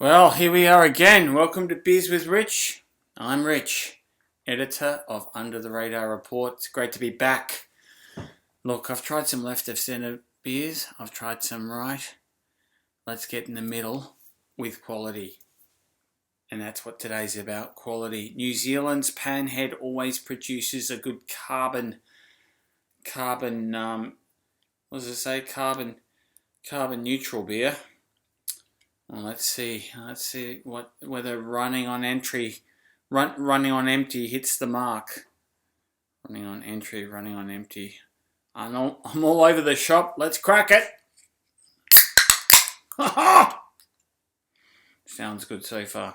Well, here we are again. Welcome to Beers with Rich. I'm Rich, editor of Under the Radar Report. It's great to be back. Look, I've tried some left of centre beers. I've tried some right. Let's get in the middle with quality. And that's what today's about, quality. New Zealand's Panhead always produces a good carbon neutral beer. Well, let's see whether running on empty hits the mark. Running on empty. I'm all over the shop. Let's crack it. Sounds good so far.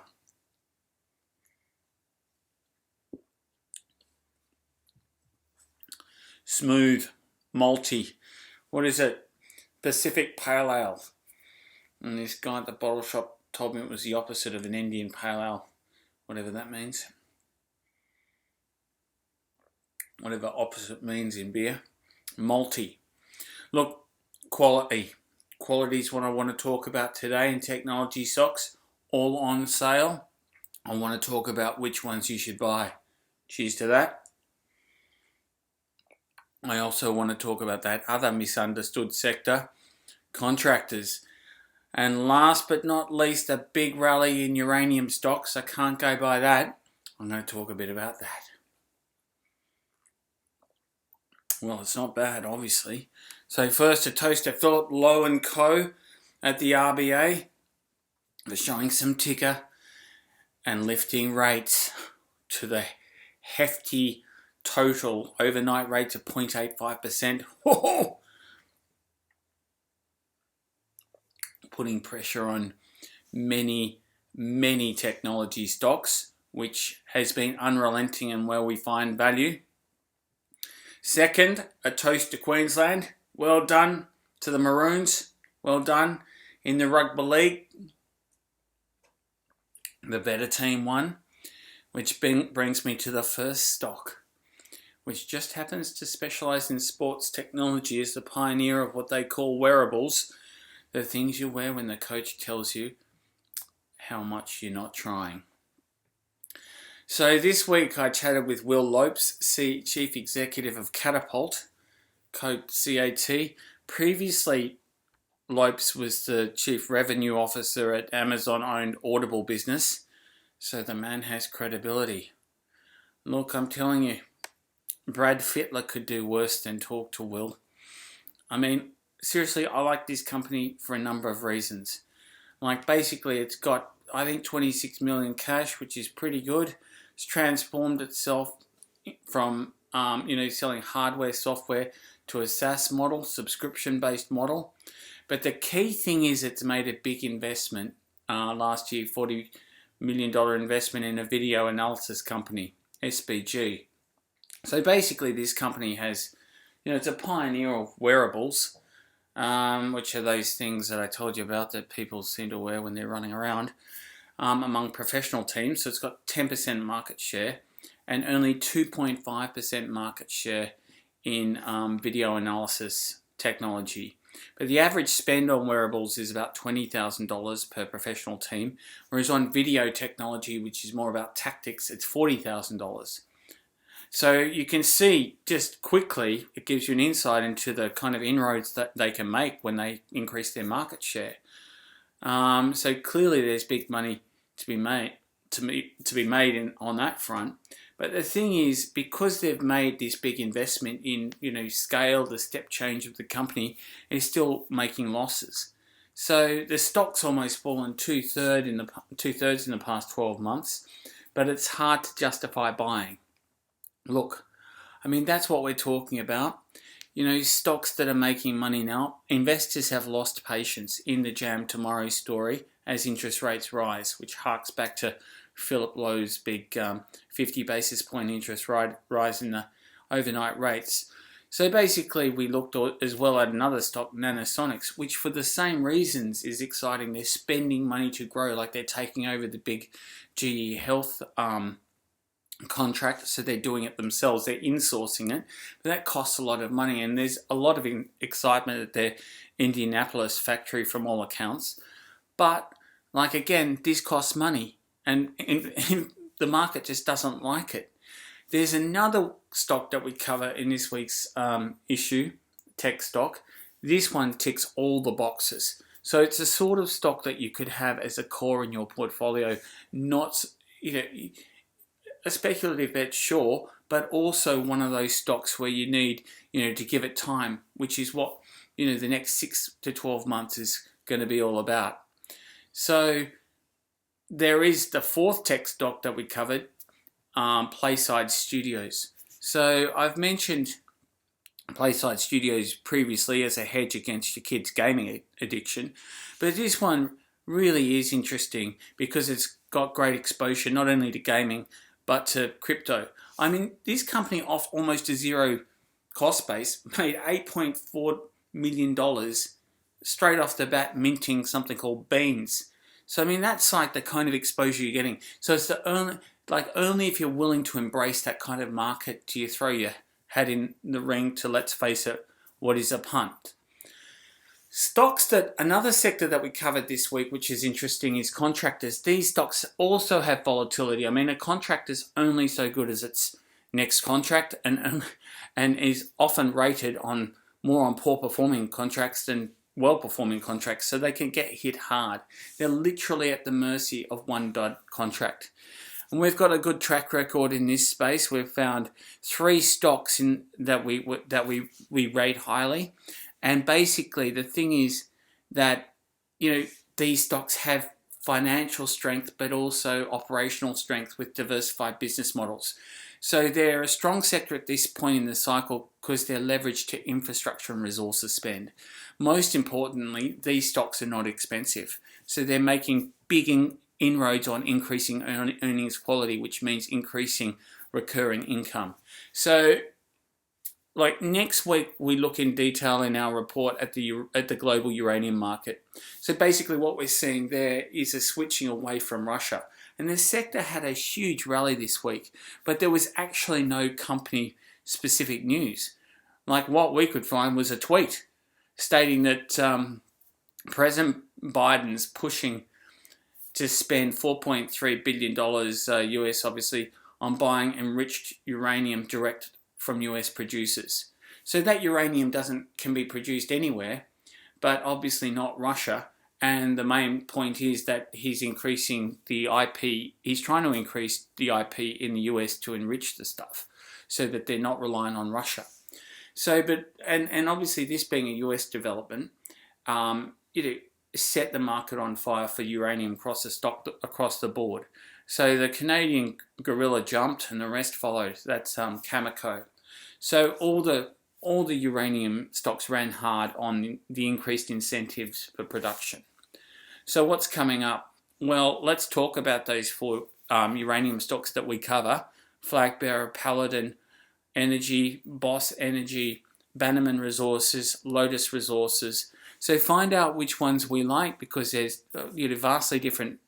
Smooth, malty. What is it? Pacific Pale Ale. And this guy at the bottle shop told me it was the opposite of an Indian Pale Ale. Whatever that means. Whatever opposite means in beer. Malty. Look, quality. Quality is what I want to talk about today in technology stocks. All on sale. I want to talk about which ones you should buy. Cheers to that. I also want to talk about that other misunderstood sector, contractors. And last but not least, a big rally in uranium stocks. I can't go by that. I'm going to talk a bit about that. Well, it's not bad, obviously. So first, a toast to Philip Lowe & Co. at the RBA for showing some ticker and lifting rates to the hefty total overnight rates of 0.85%. Whoa! Putting pressure on many technology stocks, which has been unrelenting and where we find value. Second, a toast to Queensland. Well done to the Maroons. Well done in the rugby league. The better team won, which brings me to the first stock, which just happens to specialise in sports technology as the pioneer of what they call wearables. The things you wear when the coach tells you how much you're not trying. So this week I chatted with Will Lopes, Chief Executive of Catapult, code CAT. Previously, Lopes was the Chief Revenue Officer at Amazon-owned Audible business, so the man has credibility. Look, I'm telling you, Brad Fittler could do worse than talk to Will. I mean, seriously, I like this company for a number of reasons. Like, basically, it's got, I think, 26 million cash, which is pretty good. It's transformed itself from, selling hardware, software to a SaaS model, subscription-based model. But the key thing is it's made a big investment last year, $40 million investment in a video analysis company, SBG. So basically, this company has, it's a pioneer of wearables, which are those things that I told you about that people seem to wear when they're running around, among professional teams. So it's got 10% market share and only 2.5% market share in video analysis technology. But the average spend on wearables is about $20,000 per professional team, whereas on video technology, which is more about tactics, it's $40,000. So you can see just quickly, it gives you an insight into the kind of inroads that they can make when they increase their market share. So clearly there's big money to be made on that front. But the thing is, because they've made this big investment in, scale, the step change of the company, it's still making losses. So the stock's almost fallen two-thirds in the past 12 months, but it's hard to justify buying. Look, I mean, that's what we're talking about. Stocks that are making money now, investors have lost patience in the jam tomorrow story as interest rates rise, which harks back to Philip Lowe's big 50 basis point interest rise in the overnight rates. So basically, we looked as well at another stock, Nanosonics, which for the same reasons is exciting. They're spending money to grow, like they're taking over the big GE Health contract, so they're doing it themselves, they're insourcing it, but that costs a lot of money, and there's a lot of excitement at their Indianapolis factory from all accounts. But Like again, this costs money, and the market just doesn't like it. There's another stock that we cover in this week's issue, tech stock. This one ticks all the boxes. So it's a sort of stock that you could have as a core in your portfolio, not a speculative bet, sure, but also one of those stocks where you need to give it time, which is what the next 6 to 12 months is going to be all about. So there is the fourth tech stock that we covered, PlaySide Studios. So I've mentioned PlaySide Studios previously as a hedge against your kids' gaming addiction, but this one really is interesting because it's got great exposure not only to gaming but to crypto. I mean, this company off almost a zero cost base made $8.4 million straight off the bat minting something called beans. So I mean, that's like the kind of exposure you're getting. So it's only if you're willing to embrace that kind of market do you throw your hat in the ring to, let's face it, what is a punt. Another sector that we covered this week, which is interesting, is contractors. These stocks also have volatility. I mean, a contractor's only so good as its next contract, and is often rated more on poor performing contracts than well-performing contracts, so they can get hit hard. They're literally at the mercy of one contract. And we've got a good track record in this space. We've found 3 stocks that we rate highly. And basically the thing is that these stocks have financial strength but also operational strength with diversified business models. So they're a strong sector at this point in the cycle because they're leveraged to infrastructure and resources spend. Most importantly, these stocks are not expensive. So they're making big inroads on increasing earnings quality, which means increasing recurring income. So like next week, we look in detail in our report at the global uranium market. So basically what we're seeing there is a switching away from Russia. And the sector had a huge rally this week, but there was actually no company-specific news. Like what we could find was a tweet stating that President Biden's pushing to spend $4.3 billion US, obviously, on buying enriched uranium direct from US producers. So that uranium can be produced anywhere, but obviously not Russia. And the main point is that he's increasing the IP. He's trying to increase the IP in the US to enrich the stuff so that they're not relying on Russia. So, and obviously this being a US development, set the market on fire for uranium across the board. So the Canadian gorilla jumped and the rest followed. That's Cameco. So all the uranium stocks ran hard on the increased incentives for production. So what's coming up? Well, let's talk about those 4 uranium stocks that we cover: Flag Bearer, Paladin Energy, Boss Energy, Bannerman Resources, Lotus Resources. So find out which ones we like, because there's vastly different,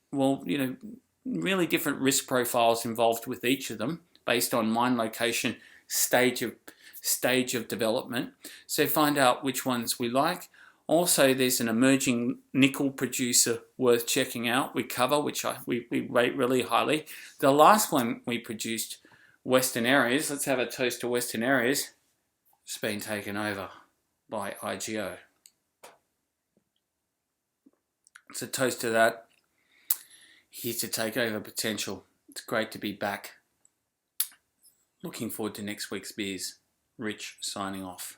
really different risk profiles involved with each of them based on mine location, stage of development. So find out which ones we like. Also, there's an emerging nickel producer worth checking out. We cover, which we rate really highly. The last one we produced, Western Areas. Let's have a toast to Western Areas. It's been taken over by IGO. It's a toast to that. Here's to take over potential. It's great to be back. Looking forward to next week's beers. Rich signing off.